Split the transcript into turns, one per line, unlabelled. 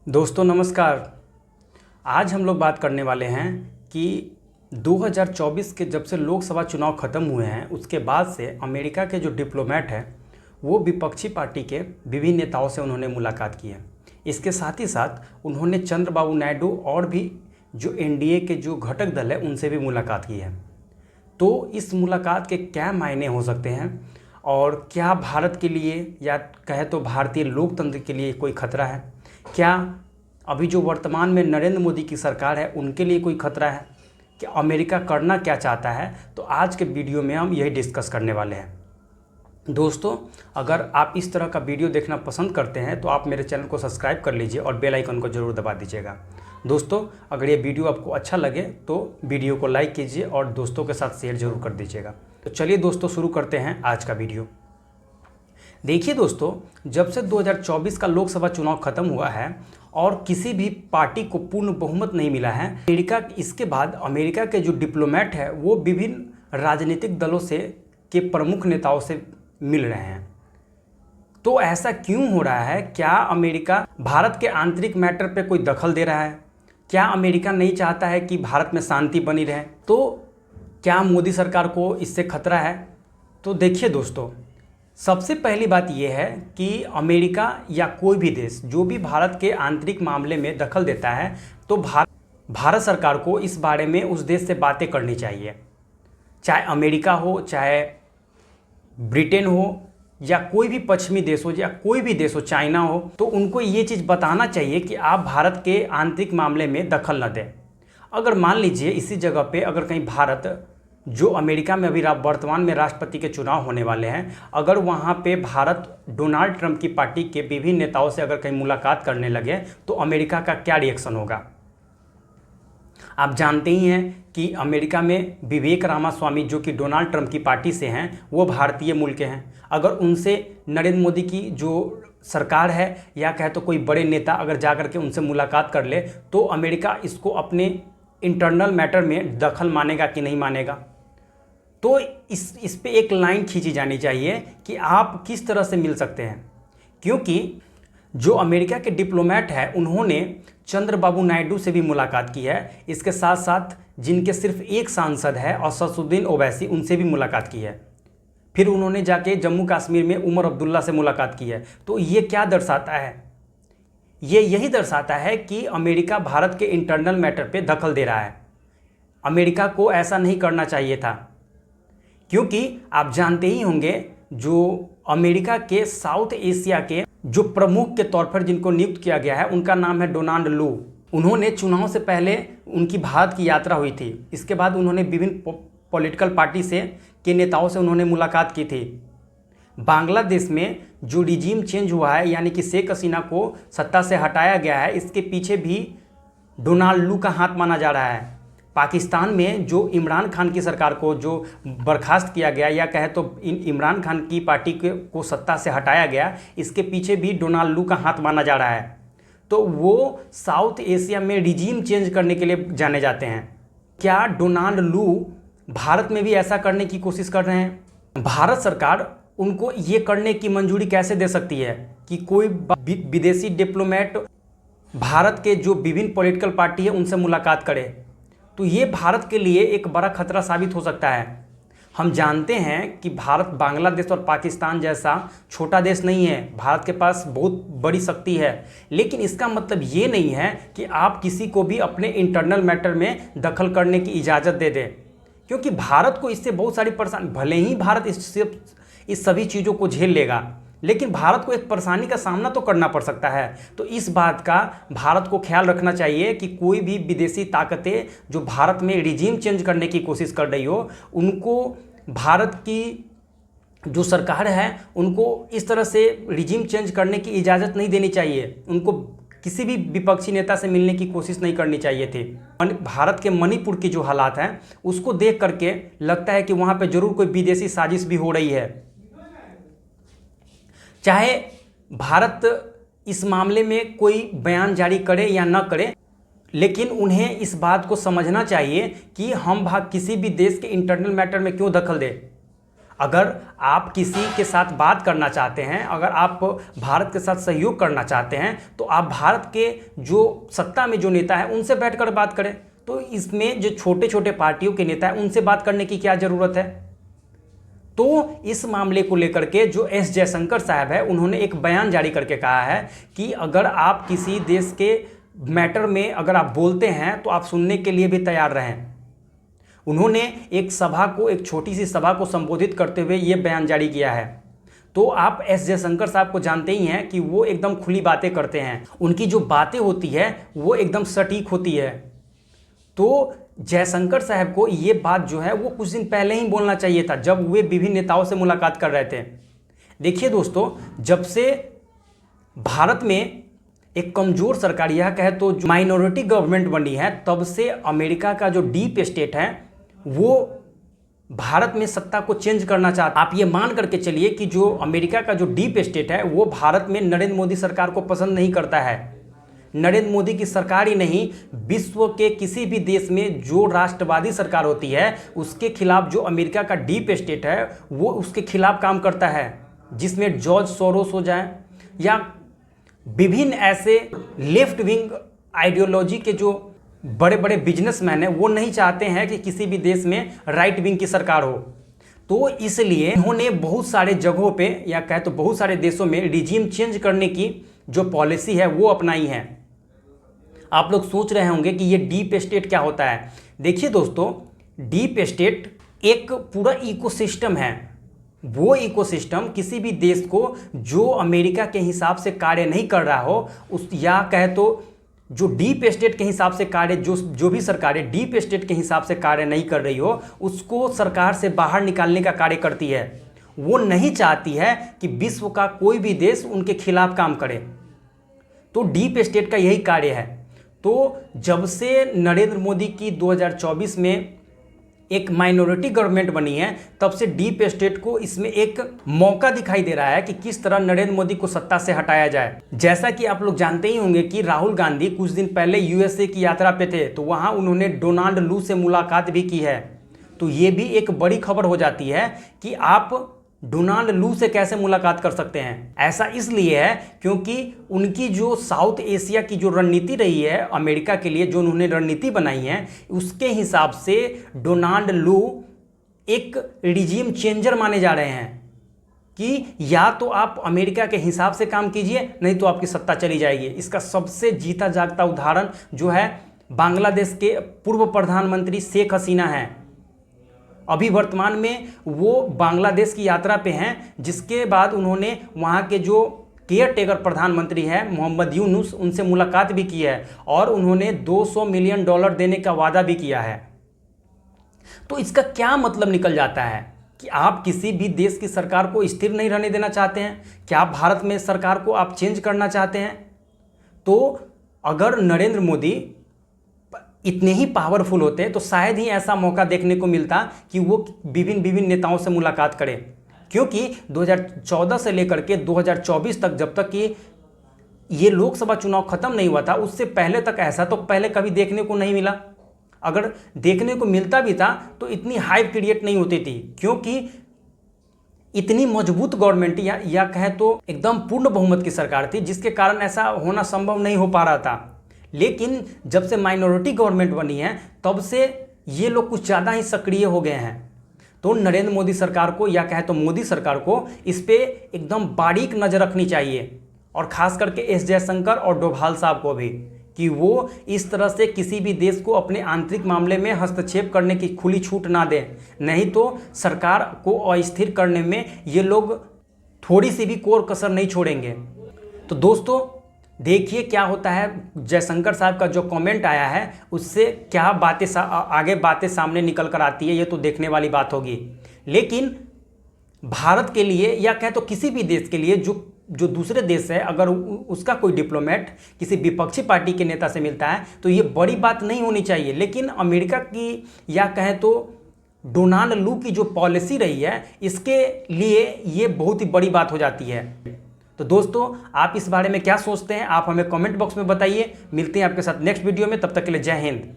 दोस्तों नमस्कार। आज हम लोग बात करने वाले हैं कि 2024 के जब से लोकसभा चुनाव ख़त्म हुए हैं उसके बाद से अमेरिका के जो डिप्लोमेट हैं वो विपक्षी पार्टी के विभिन्न नेताओं से उन्होंने मुलाकात की है। इसके साथ ही साथ उन्होंने चंद्रबाबू नायडू और भी जो एनडीए के जो घटक दल है उनसे भी मुलाकात की है। तो इस मुलाकात के क्या मायने हो सकते हैं और क्या भारत के लिए या कहे तो भारतीय लोकतंत्र के लिए कोई खतरा है? क्या अभी जो वर्तमान में नरेंद्र मोदी की सरकार है उनके लिए कोई खतरा है? कि अमेरिका करना क्या चाहता है? तो आज के वीडियो में हम यही डिस्कस करने वाले हैं। दोस्तों, अगर आप इस तरह का वीडियो देखना पसंद करते हैं तो आप मेरे चैनल को सब्सक्राइब कर लीजिए और बेल आइकन को ज़रूर दबा दीजिएगा। दोस्तों, अगर ये वीडियो आपको अच्छा लगे तो वीडियो को लाइक कीजिए और दोस्तों के साथ शेयर जरूर कर दीजिएगा। तो चलिए दोस्तों, शुरू करते हैं आज का वीडियो। देखिए दोस्तों, जब से 2024 का लोकसभा चुनाव खत्म हुआ है और किसी भी पार्टी को पूर्ण बहुमत नहीं मिला है, इसके बाद अमेरिका के जो डिप्लोमेट है वो विभिन्न राजनीतिक दलों से के प्रमुख नेताओं से मिल रहे हैं। तो ऐसा क्यों हो रहा है? क्या अमेरिका भारत के आंतरिक मैटर पे कोई दखल दे रहा है? क्या अमेरिका नहीं चाहता है कि भारत में शांति बनी रहे? तो क्या मोदी सरकार को इससे खतरा है? तो देखिए दोस्तों, सबसे पहली बात यह है कि अमेरिका या कोई भी देश जो भी भारत के आंतरिक मामले में दखल देता है तो भारत सरकार को इस बारे में उस देश से बातें करनी चाहिए। चाहे अमेरिका हो, चाहे ब्रिटेन हो, या कोई भी पश्चिमी देश हो, या कोई भी देश हो, चाइना हो, तो उनको ये चीज़ बताना चाहिए कि आप भारत के आंतरिक मामले में दखल न दें। अगर मान लीजिए इसी जगह पे अगर कहीं भारत, जो अमेरिका में अभी वर्तमान में राष्ट्रपति के चुनाव होने वाले हैं, अगर वहाँ पे भारत डोनाल्ड ट्रंप की पार्टी के विभिन्न नेताओं से अगर कहीं मुलाकात करने लगे तो अमेरिका का क्या रिएक्शन होगा? आप जानते ही हैं कि अमेरिका में विवेक रामास्वामी जो कि डोनाल्ड ट्रंप की पार्टी से हैं वो भारतीय मूल के हैं। अगर उनसे नरेंद्र मोदी की जो सरकार है या कहे तो कोई बड़े नेता अगर जा कर के उनसे मुलाकात कर ले तो अमेरिका इसको अपने इंटरनल मैटर में दखल मानेगा कि नहीं मानेगा? तो इस पे एक लाइन खींची जानी चाहिए कि आप किस तरह से मिल सकते हैं, क्योंकि जो अमेरिका के डिप्लोमेट हैं उन्होंने चंद्रबाबू नायडू से भी मुलाकात की है। इसके साथ साथ जिनके सिर्फ एक सांसद है असदुद्दीन ओवैसी, उनसे भी मुलाकात की है। फिर उन्होंने जाके जम्मू कश्मीर में उमर अब्दुल्ला से मुलाकात की है। तो ये क्या दर्शाता है? ये यही दर्शाता है कि अमेरिका भारत के इंटरनल मैटर पे दखल दे रहा है। अमेरिका को ऐसा नहीं करना चाहिए था, क्योंकि आप जानते ही होंगे जो अमेरिका के साउथ एशिया के जो प्रमुख के तौर पर जिनको नियुक्त किया गया है उनका नाम है डोनाल्ड लू। उन्होंने चुनाव से पहले उनकी भारत की यात्रा हुई थी। इसके बाद उन्होंने विभिन्न पॉलिटिकल पार्टी से के नेताओं से उन्होंने मुलाकात की थी। बांग्लादेश में जो रिजीम चेंज हुआ है, यानी कि शेख हसीना को सत्ता से हटाया गया है, इसके पीछे भी डोनाल्ड लू का हाथ माना जा रहा है। पाकिस्तान में जो इमरान खान की सरकार को जो बर्खास्त किया गया या कहे तो इमरान खान की पार्टी को सत्ता से हटाया गया, इसके पीछे भी डोनाल्ड लू का हाथ माना जा रहा है। तो वो साउथ एशिया में रिजीम चेंज करने के लिए जाने जाते हैं। क्या डोनाल्ड लू भारत में भी ऐसा करने की कोशिश कर रहे हैं? भारत सरकार उनको ये करने की मंजूरी कैसे दे सकती है कि कोई विदेशी डिप्लोमेट भारत के जो विभिन्न पॉलिटिकल पार्टी है उनसे मुलाकात करे? तो ये भारत के लिए एक बड़ा खतरा साबित हो सकता है। हम जानते हैं कि भारत बांग्लादेश और पाकिस्तान जैसा छोटा देश नहीं है, भारत के पास बहुत बड़ी शक्ति है। लेकिन इसका मतलब ये नहीं है कि आप किसी को भी अपने इंटरनल मैटर में दखल करने की इजाज़त दे दें, क्योंकि भारत को इससे बहुत सारी परेशानी, भले ही भारत इस सभी चीज़ों को झेल लेगा, लेकिन भारत को एक परेशानी का सामना तो करना पड़ सकता है। तो इस बात का भारत को ख्याल रखना चाहिए कि कोई भी विदेशी ताकतें जो भारत में रिजीम चेंज करने की कोशिश कर रही हो, उनको भारत की जो सरकार है उनको इस तरह से रिजीम चेंज करने की इजाज़त नहीं देनी चाहिए। उनको किसी भी विपक्षी नेता से मिलने की कोशिश नहीं करनी चाहिए थी। भारत के मणिपुर की जो हालात हैं उसको देख करके लगता है कि वहाँ पर जरूर कोई विदेशी साजिश भी हो रही है। चाहे भारत इस मामले में कोई बयान जारी करे या न करे, लेकिन उन्हें इस बात को समझना चाहिए कि हम किसी भी देश के इंटरनल मैटर में क्यों दखल दें। अगर आप किसी के साथ बात करना चाहते हैं, अगर आप भारत के साथ सहयोग करना चाहते हैं, तो आप भारत के जो सत्ता में जो नेता हैं उनसे बैठकर बात करें। तो इसमें जो छोटे छोटे पार्टियों के नेता हैं उनसे बात करने की क्या ज़रूरत है। तो इस मामले को लेकर के जो एस जयशंकर साहब है, उन्होंने एक बयान जारी करके कहा है कि अगर आप किसी देश के मैटर में अगर आप बोलते हैं तो आप सुनने के लिए भी तैयार रहें। उन्होंने एक सभा को, एक छोटी सी सभा को संबोधित करते हुए ये बयान जारी किया है। तो आप एस जयशंकर साहब को जानते ही हैं कि वो एकदम खुली बातें करते हैं, उनकी जो बातें होती है वो एकदम सटीक होती है। तो जयशंकर साहब को ये बात जो है वो कुछ दिन पहले ही बोलना चाहिए था, जब वे विभिन्न नेताओं से मुलाकात कर रहे थे। देखिए दोस्तों, जब से भारत में एक कमज़ोर सरकार, यह कहे तो जो माइनॉरिटी गवर्नमेंट बनी है, तब से अमेरिका का जो डीप स्टेट है वो भारत में सत्ता को चेंज करना चाहता। आप ये मान करके चलिए कि जो अमेरिका का जो डीप स्टेट है वो भारत में नरेंद्र मोदी सरकार को पसंद नहीं करता है। नरेंद्र मोदी की सरकार ही नहीं, विश्व के किसी भी देश में जो राष्ट्रवादी सरकार होती है उसके खिलाफ जो अमेरिका का डीप स्टेट है वो उसके खिलाफ काम करता है। जिसमें जॉर्ज सोरोस हो जाए या विभिन्न ऐसे लेफ्ट विंग आइडियोलॉजी के जो बड़े बड़े बिजनेसमैन हैं, वो नहीं चाहते हैं कि किसी भी देश में राइट विंग की सरकार हो। तो इसलिए उन्होंने बहुत सारे जगहों पे या कहे तो बहुत सारे देशों में रिजीम चेंज करने की जो पॉलिसी है वो अपनाई है। आप लोग सोच रहे होंगे कि ये डीप स्टेट क्या होता है। देखिए दोस्तों, डीप स्टेट एक पूरा इकोसिस्टम है। वो इकोसिस्टम किसी भी देश को जो अमेरिका के हिसाब से कार्य नहीं कर रहा हो, उस या कहे तो जो डीप स्टेट के हिसाब से कार्य, जो भी सरकारें डीप स्टेट के हिसाब से कार्य नहीं कर रही हो, उसको सरकार से बाहर निकालने का कार्य करती है। वो नहीं चाहती है कि विश्व का कोई भी देश उनके खिलाफ काम करे। तो डीप स्टेट का यही कार्य है। तो जब से नरेंद्र मोदी की 2024 में एक माइनॉरिटी गवर्नमेंट बनी है, तब से डीप स्टेट को इसमें एक मौका दिखाई दे रहा है कि किस तरह नरेंद्र मोदी को सत्ता से हटाया जाए। जैसा कि आप लोग जानते ही होंगे कि राहुल गांधी कुछ दिन पहले यूएसए की यात्रा पे थे, तो वहां उन्होंने डोनाल्ड लू से मुलाकात भी की है। तो ये भी एक बड़ी खबर हो जाती है कि आप डोनाल्ड लू से कैसे मुलाकात कर सकते हैं। ऐसा इसलिए है क्योंकि उनकी जो साउथ एशिया की जो रणनीति रही है अमेरिका के लिए, जो उन्होंने रणनीति बनाई है, उसके हिसाब से डोनाल्ड लू एक रिजीम चेंजर माने जा रहे हैं कि या तो आप अमेरिका के हिसाब से काम कीजिए, नहीं तो आपकी सत्ता चली जाएगी। इसका सबसे जीता जागता उदाहरण जो है बांग्लादेश के पूर्व प्रधानमंत्री शेख हसीना है। अभी वर्तमान में वो बांग्लादेश की यात्रा पे हैं, जिसके बाद उन्होंने वहाँ के जो केयर टेकर प्रधानमंत्री हैं मोहम्मद यूनुस, उनसे मुलाकात भी की है और उन्होंने $200 मिलियन देने का वादा भी किया है। तो इसका क्या मतलब निकल जाता है कि आप किसी भी देश की सरकार को स्थिर नहीं रहने देना चाहते हैं। क्या आप भारत में सरकार को आप चेंज करना चाहते हैं? तो अगर नरेंद्र मोदी इतने ही पावरफुल होते तो शायद ही ऐसा मौका देखने को मिलता कि वो विभिन्न नेताओं से मुलाकात करें। क्योंकि 2014 से लेकर के 2024 तक, जब तक कि ये लोकसभा चुनाव खत्म नहीं हुआ था, उससे पहले तक ऐसा तो पहले कभी देखने को नहीं मिला। अगर देखने को मिलता भी था तो इतनी हाइप क्रिएट नहीं होती थी, क्योंकि इतनी मजबूत गवर्नमेंट या कहें तो एकदम पूर्ण बहुमत की सरकार थी, जिसके कारण ऐसा होना संभव नहीं हो पा रहा था। लेकिन जब से माइनॉरिटी गवर्नमेंट बनी है, तब से ये लोग कुछ ज़्यादा ही सक्रिय हो गए हैं। तो नरेंद्र मोदी सरकार को या कहे तो मोदी सरकार को इस पे एकदम बारीक नज़र रखनी चाहिए, और ख़ास करके एस जयशंकर और डोभाल साहब को भी, कि वो इस तरह से किसी भी देश को अपने आंतरिक मामले में हस्तक्षेप करने की खुली छूट ना दें। नहीं तो सरकार को अस्थिर करने में ये लोग थोड़ी सी भी कोर कसर नहीं छोड़ेंगे। तो दोस्तों देखिए क्या होता है। जयशंकर साहब का जो कमेंट आया है उससे क्या बातें आगे बातें सामने निकल कर आती है, ये तो देखने वाली बात होगी। लेकिन भारत के लिए या कहे तो किसी भी देश के लिए जो दूसरे देश है, अगर उसका कोई डिप्लोमेट किसी विपक्षी पार्टी के नेता से मिलता है तो ये बड़ी बात नहीं होनी चाहिए। लेकिन अमेरिका की या कहें तो डोनाल्ड लू की जो पॉलिसी रही है, इसके लिए ये बहुत ही बड़ी बात हो जाती है। तो दोस्तों आप इस बारे में क्या सोचते हैं, आप हमें कमेंट बॉक्स में बताइए। मिलते हैं आपके साथ नेक्स्ट वीडियो में, तब तक के लिए जय हिंद।